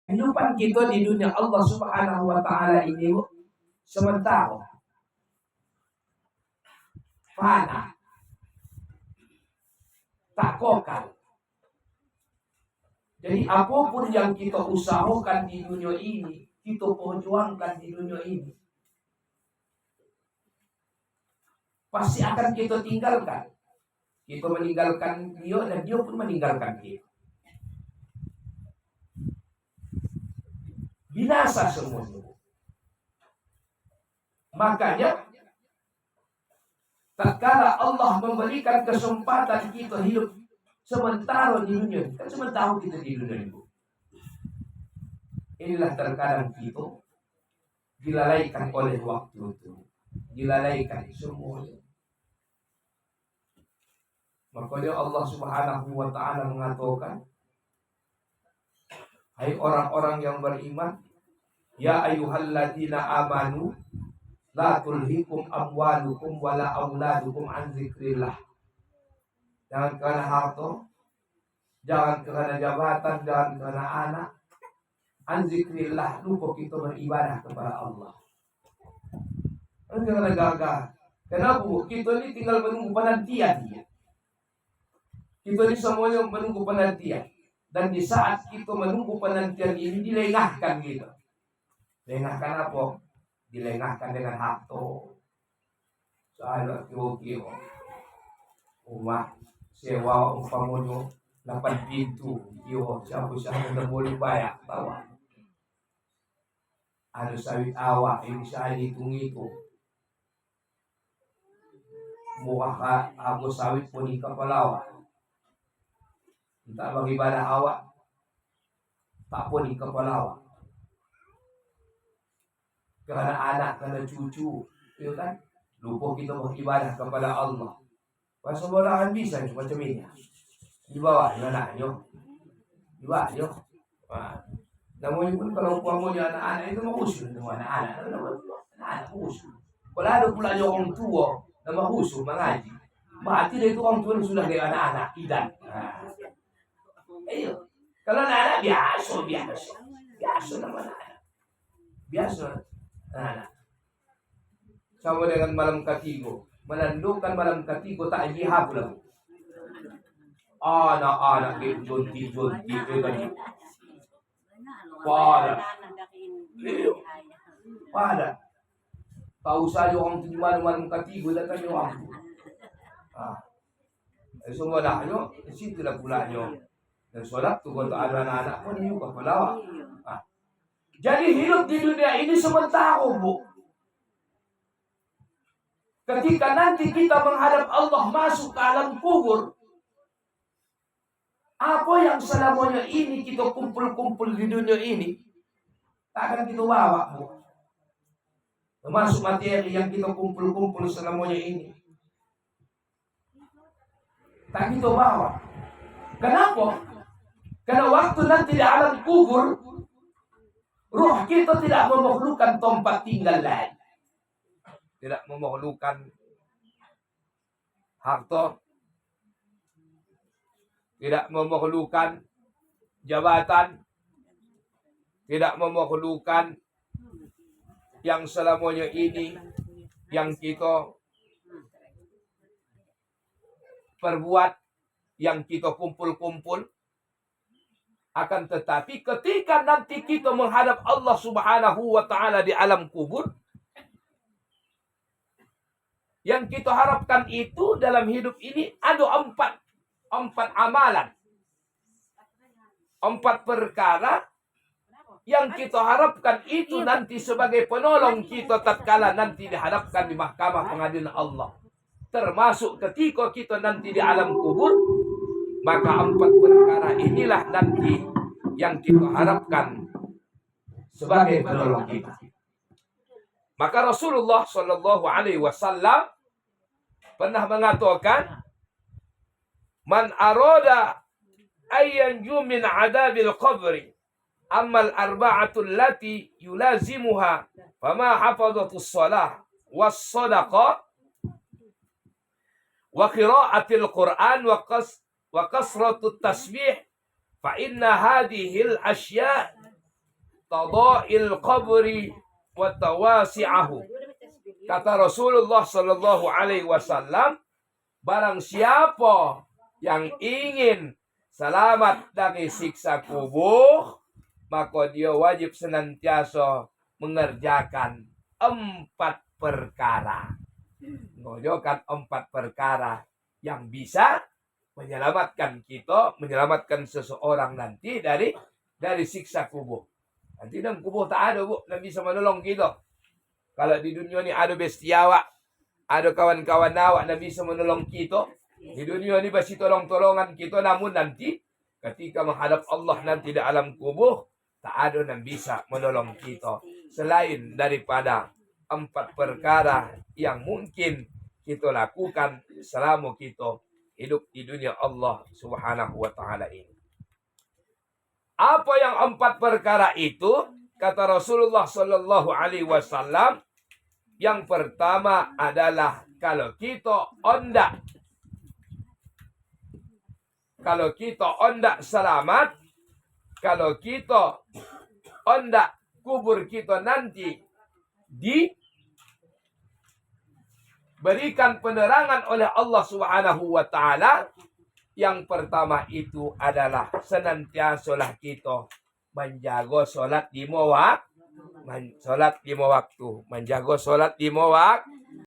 Kehidupan kita di dunia Allah Subhanahu wa taala ini sementara, fana, tak kokal. Jadi apapun yang kita usahakan di dunia ini, kita perjuangkan di dunia ini, pasti akan kita tinggalkan. Kita meninggalkan dia dan dia pun meninggalkan kita. Binasa semuanya. Makanya tatkala Allah memberikan kesempatan kita hidup sementara di dunia, kan sementara kita di dunia ini. Inilah terkadang kita dilalaikan oleh waktu itu, dilalaikan semuanya. Makanya Allah Subhanahu wa taala mengatakan, hai orang-orang yang beriman, ya ayyuhalladzina amanu la tulhikum amwalukum wala auladukum an dzikrillah. Jangan karena harta, jangan karena jabatan, jangan karena anak. An dzikrillah, lupa kita beribadah kepada Allah. Karena gagal. Kenapa? Kita ini tinggal menunggu penantian. Kita ini semuanya menunggu penantian. Dan di saat kita menunggu penantian ini dilengahkan gitu. Lengahkan apa? Dilengahkan dengan harta. Saya kira rumah sewa umpamanya 8 pintu. Yo, siapa-siapa yang boleh bayar tawa. Ada sawit awak yang bisa hitung itu. Murah aku sawit pun di kepala awak. Tak beribadah awak, tak pun di kepala awak. Kerana anak, kerana cucu, ya kan? Lupa kita beribadah kepada Allah. Pasal bolahan bisa macam ini. Di bawah anaknya, di bawah. Namanya pun kalau umpamanya anak-anak itu mau usul dengan anak-anak usul. Kalau ada pula orang tua nama usul mengaji, berarti dia itu orang tua sudah kayak anak-anak idan. Ayo, kalau anak biasa nama anak, biasa anak. Sama dengan malam ketiga, menandukan malam ketiga tak jihad pula. Anak-anak itu jonti kan. Pada tahu saja orang tu malam ketiga datang orang tu. Semua naknya, situlah pulanya. Dan solat tu kalau ada anak-anak pun juga pelawak. Jadi hidup di dunia ini sementara, Bu. Ketika nanti kita menghadap Allah masuk ke alam kubur, apa yang selamanya ini kita kumpul-kumpul di dunia ini, tak akan kita bawa, Bu. Termasuk materi yang kita kumpul-kumpul selamanya ini, tak kita bawa. Kenapa? Karena waktu nanti di alam kubur, ruh kita tidak memerlukan tempat tinggal lain. Tidak memerlukan harta. Tidak memerlukan jabatan. Tidak memerlukan yang selamanya ini yang kita perbuat, yang kita kumpul-kumpul. Akan tetapi ketika nanti kita menghadap Allah Subhanahu wa taala di alam kubur, yang kita harapkan itu dalam hidup ini ada empat amalan. 4 perkara yang kita harapkan itu nanti sebagai penolong kita tatkala nanti dihadapkan di mahkamah pengadilan Allah. Termasuk ketika kita nanti di alam kubur, maka 4 perkara inilah nanti yang kita harapkan sebagai penolong kita. Maka Rasulullah Shallallahu Alaihi Wasallam pernah mengatakan, "Man arada ayyanju min adabil qabri, amal arba'atul lati yulazimuha, fama hafadhatus salah, was sadaqah, wa qira'atil Qur'an, wa kasratut tasbih, fa inna hadhil asya' tada'il qabri wa tawasi'ahu. Kata Rasulullah sallallahu alaihi wasallam, barang siapa yang ingin selamat dari siksa kubur, maka dia wajib senantiasa mengerjakan 4 perkara. Mengerjakan 4 perkara yang bisa menyelamatkan kita, menyelamatkan seseorang nanti dari siksa kubur. Nanti dalam kubur tak ada, Bu, yang bisa menolong kita. Kalau di dunia ni ada bestiawak, ada kawan-kawan awak yang bisa menolong kita. Di dunia ni pasti tolong-tolongan kita, namun nanti ketika menghadap Allah nanti di alam kubur, tak ada yang bisa menolong kita selain daripada 4 perkara yang mungkin kita lakukan selama kita hidup di dunia Allah Subhanahu wa taala ini. Apa yang 4 perkara itu? Kata Rasulullah sallallahu alaihi wasallam, yang pertama adalah kalau kita ondak selamat, kalau kita ondak kubur kita nanti diberikan penerangan oleh Allah Subhanahu wa taala, yang pertama itu adalah senantiasalah kita menjaga solat 5 waktu. Menjaga solat 5